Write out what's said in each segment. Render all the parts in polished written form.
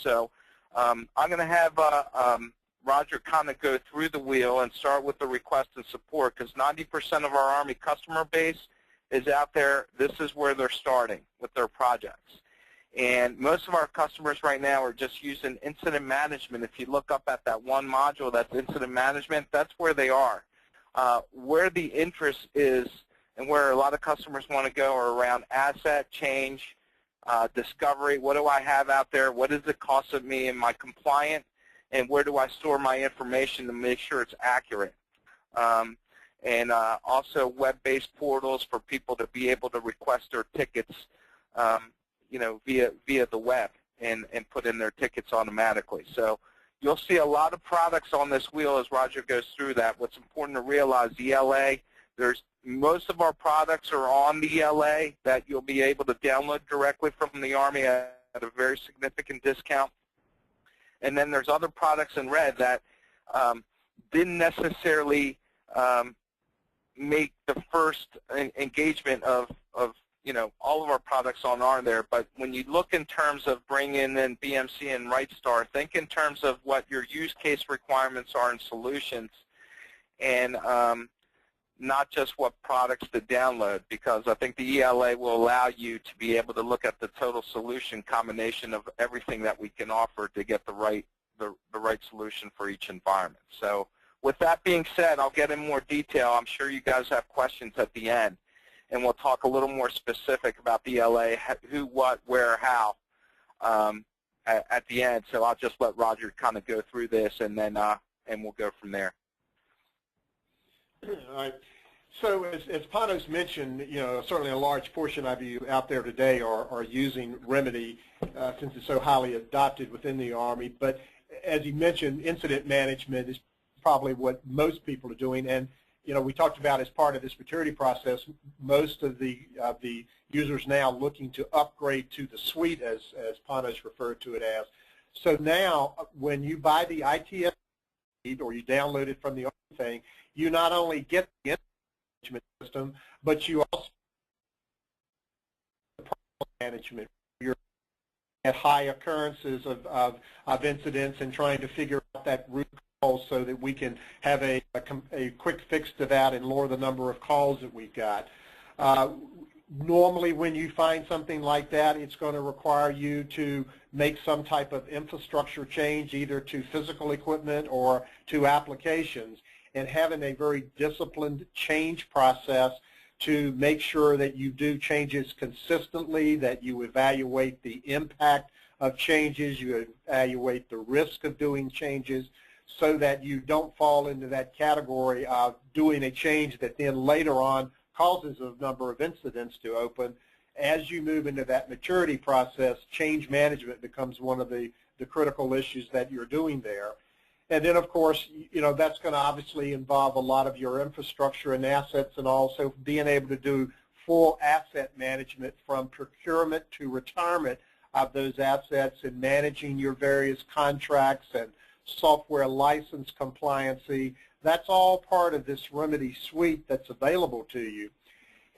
So I'm going to have Roger kind of go through the wheel and start with the request and support, because 90% of our Army customer base is out there. This is where they're starting with their projects. And most of our customers right now are just using incident management. If you look up at that one module that's incident management, that's where they are. Where the interest is and where a lot of customers want to go are around asset change, discovery. What do I have out there? What does it cost of me? Am I compliant? And where do I store my information to make sure it's accurate? And also web-based portals for people to be able to request their tickets via the web and put in their tickets automatically. So you'll see a lot of products on this wheel as Roger goes through that. What's important to realize, ELA, most of our products are on the ELA that you'll be able to download directly from the Army at a very significant discount. And then there's other products in red that didn't necessarily make the first engagement of all of our products on there. But when you look in terms of bringing in BMC and RightStar, think in terms of what your use case requirements are and solutions, and not just what products to download, because I think the ELA will allow you to be able to look at the total solution combination of everything that we can offer to get the right solution for each environment. So with that being said, I'll get in more detail. I'm sure you guys have questions at the end, and we'll talk a little more specific about the ELA, who, what, where, how, at the end. So I'll just let Roger kind of go through this, and then and we'll go from there. All right. So as Panos mentioned, certainly a large portion of you out there today are using Remedy since it's so highly adopted within the Army. But as you mentioned, incident management is probably what most people are doing. And we talked about as part of this maturity process, most of the users now looking to upgrade to the suite, as Panos referred to it as. So now, when you buy the ITS or you download it from the Army thing, you not only get the management system, but you also get the management. You're at high occurrences of incidents and trying to figure out that root cause so that we can have a quick fix to that and lower the number of calls that we've got. Normally, when you find something like that, it's going to require you to make some type of infrastructure change, either to physical equipment or to applications, and having a very disciplined change process to make sure that you do changes consistently, that you evaluate the impact of changes, you evaluate the risk of doing changes, so that you don't fall into that category of doing a change that then later on causes a number of incidents to open. As you move into that maturity process, change management becomes one of the critical issues that you're doing there. And then, of course, that's going to obviously involve a lot of your infrastructure and assets, and also being able to do full asset management from procurement to retirement of those assets, and managing your various contracts and software license compliancy. That's all part of this Remedy suite that's available to you.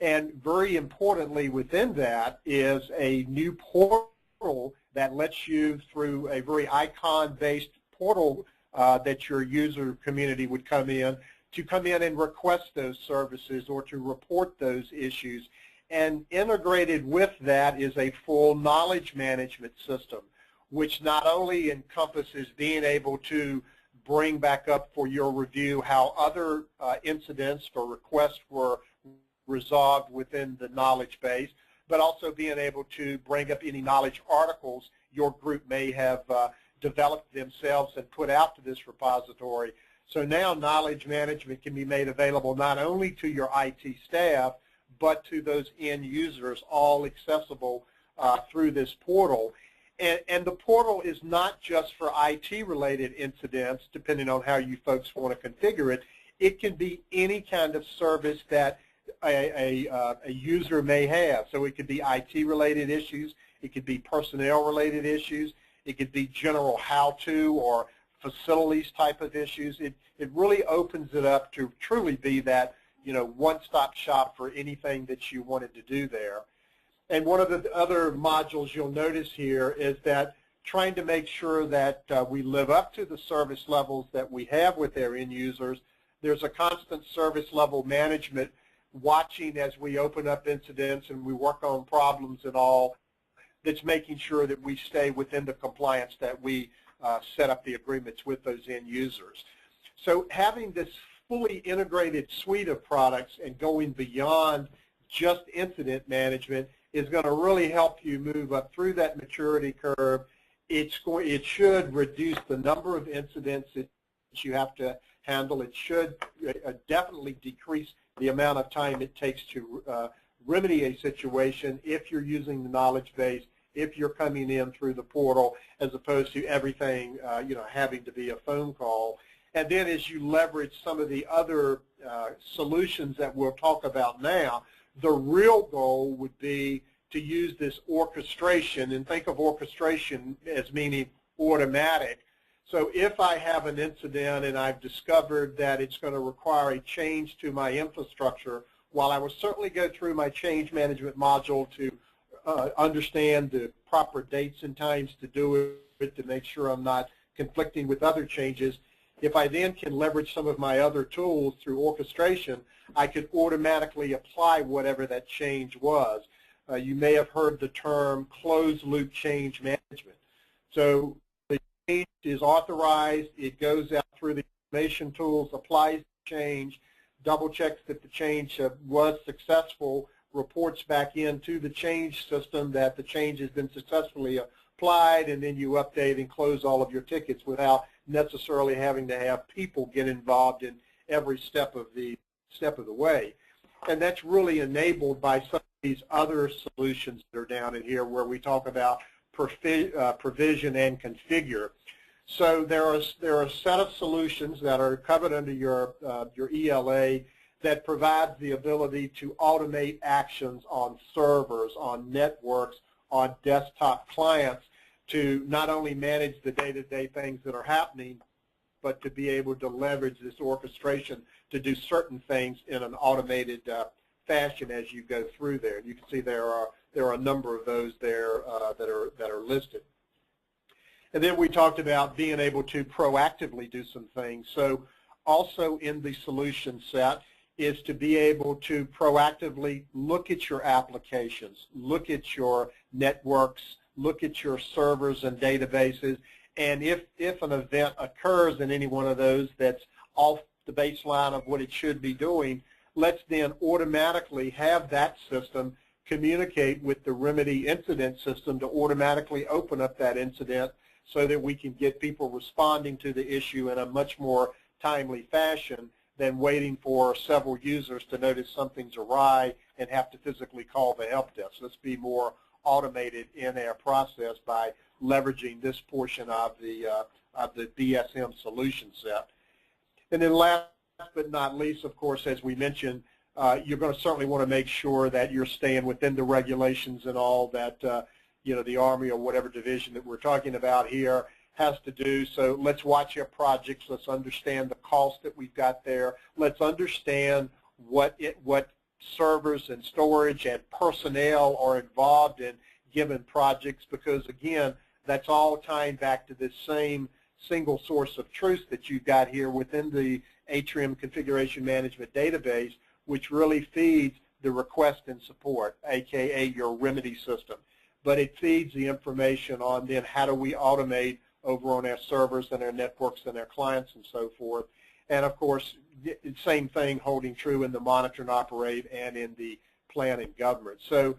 And very importantly within that is a new portal that lets you, through a very icon-based portal that your user community would come in and request those services or to report those issues. And integrated with that is a full knowledge management system, which not only encompasses being able to bring back up for your review how other incidents or requests were resolved within the knowledge base, but also being able to bring up any knowledge articles your group may have developed themselves and put out to this repository. So now knowledge management can be made available not only to your IT staff, but to those end users, all accessible through this portal. And the portal is not just for IT-related incidents, depending on how you folks want to configure it. It can be any kind of service that a user may have. So it could be IT-related issues. It could be personnel-related issues. It could be general how-to or facilities type of issues. It really opens it up to truly be that one-stop shop for anything that you wanted to do there. And one of the other modules you'll notice here is that trying to make sure that we live up to the service levels that we have with their end users. There's a constant service level management watching as we open up incidents and we work on problems and all, that's making sure that we stay within the compliance that we set up the agreements with those end users. So having this fully integrated suite of products and going beyond just incident management is going to really help you move up through that maturity curve. It should reduce the number of incidents that you have to handle. It should definitely decrease the amount of time it takes to remedy a situation if you're using the knowledge base, if you're coming in through the portal, as opposed to everything having to be a phone call. And then as you leverage some of the other solutions that we'll talk about now, the real goal would be to use this orchestration, and think of orchestration as meaning automatic. So if I have an incident and I've discovered that it's going to require a change to my infrastructure, while I will certainly go through my change management module to understand the proper dates and times to do it, to make sure I'm not conflicting with other changes, if I then can leverage some of my other tools through orchestration, I could automatically apply whatever that change was. You may have heard the term closed-loop change management. So the change is authorized, it goes out through the information tools, applies the change, double-checks that the change was successful, reports back into the change system that the change has been successfully applied, and then you update and close all of your tickets without necessarily having to have people get involved in every step of the way. And that's really enabled by some of these other solutions that are down in here where we talk about provision and configure. So there are a set of solutions that are covered under your ELA that provides the ability to automate actions on servers, on networks, on desktop clients, to not only manage the day-to-day things that are happening, but to be able to leverage this orchestration to do certain things in an automated fashion as you go through there. And you can see there are a number of those there that are listed. And then we talked about being able to proactively do some things. So also in the solution set is to be able to proactively look at your applications, look at your networks, look at your servers and databases, and if an event occurs in any one of those that's off the baseline of what it should be doing, let's then automatically have that system communicate with the remedy incident system to automatically open up that incident so that we can get people responding to the issue in a much more timely fashion than waiting for several users to notice something's awry and have to physically call the help desk. Let's be more automated in our process by leveraging this portion of the BSM solution set. And then last but not least, of course, as we mentioned, you're going to certainly want to make sure that you're staying within the regulations and all that the Army or whatever division that we're talking about here has to do. So let's watch your projects. Let's understand the cost that we've got there. Let's understand what servers and storage and personnel are involved in given projects, because again, that's all tying back to this same single source of truth that you've got here within the Atrium Configuration Management Database, which really feeds the request and support, aka your remedy system. But it feeds the information on then how do we automate over on our servers and our networks and our clients and so forth. And of course, same thing holding true in the monitor and operate and in the plan and government. So,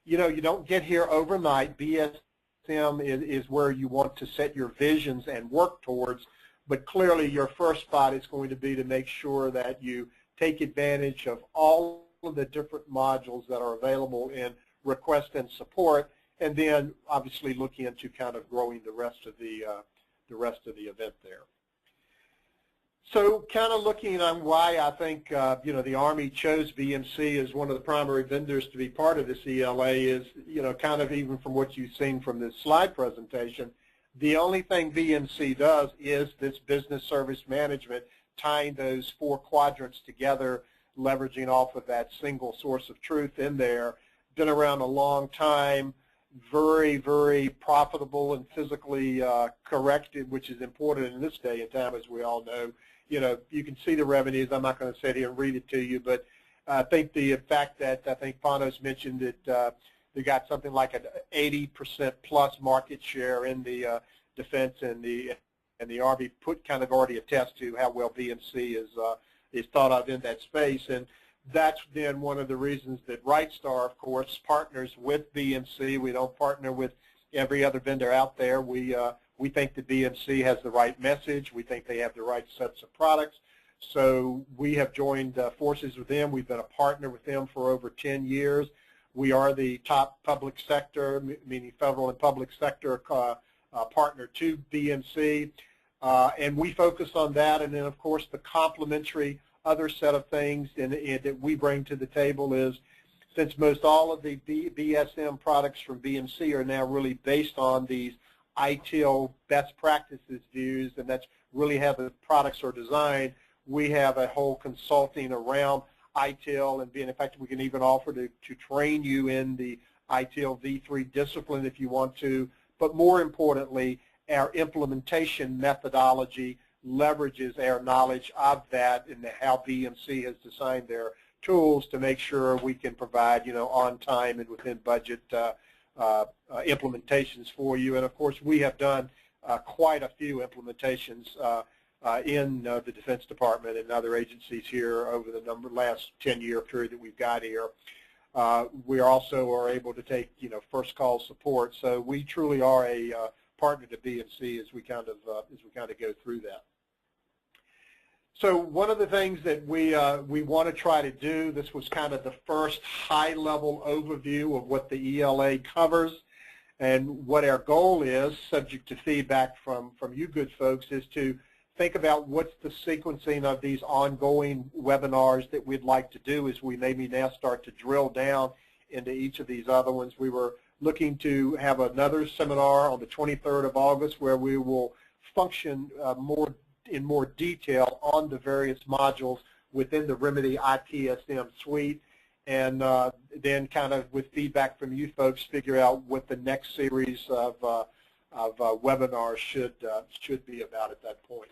you don't get here overnight. BSM is where you want to set your visions and work towards, but clearly your first spot is going to be to make sure that you take advantage of all of the different modules that are available in request and support, and then obviously looking into kind of growing the rest of the event there. So kind of looking on why I think the Army chose BMC as one of the primary vendors to be part of this ELA is, kind of even from what you've seen from this slide presentation, the only thing BMC does is this business service management, tying those four quadrants together, leveraging off of that single source of truth in there. Been around a long time. very, very profitable and physically correct, which is important in this day and time, as we all know. You know, you can see the revenues. I'm not going to sit here and read it to you, but I think the fact that I think Panos mentioned that they got something like an 80% plus market share in the defense and the RV put kind of already attest to how well BMC is thought of in that space. And that's then one of the reasons that RightStar, of course, partners with BMC. We don't partner with every other vendor out there. We think that BMC has the right message. We think they have the right sets of products. So we have joined forces with them. We've been a partner with them for over 10 years. We are the top public sector, meaning federal and public sector partner to BMC. And we focus on that. And then, of course, the complementary other set of things that we bring to the table is, since most all of the BSM products from BMC are now really based on these ITIL best practices views, and that's really how the products are designed, we have a whole consulting around ITIL, and in fact, we can even offer to train you in the ITIL V3 discipline if you want to. But more importantly, our implementation methodology leverages our knowledge of that and how BMC has designed their tools to make sure we can provide, you know, on time and within budget implementations for you. And of course, we have done quite a few implementations in the Defense Department and other agencies here over the last 10-year period that we've got here. We also are able to take, you know, first call support. So we truly are a partner to BMC as we kind of go through that. So one of the things that we want to try to do, this was kind of the first high-level overview of what the ELA covers, and what our goal is, subject to feedback from you good folks, is to think about what's the sequencing of these ongoing webinars that we'd like to do as we maybe now start to drill down into each of these other ones. We were looking to have another seminar on the 23rd of August where we will function in more detail on the various modules within the Remedy ITSM suite, and then kind of with feedback from you folks, figure out what the next series of webinars should be about at that point.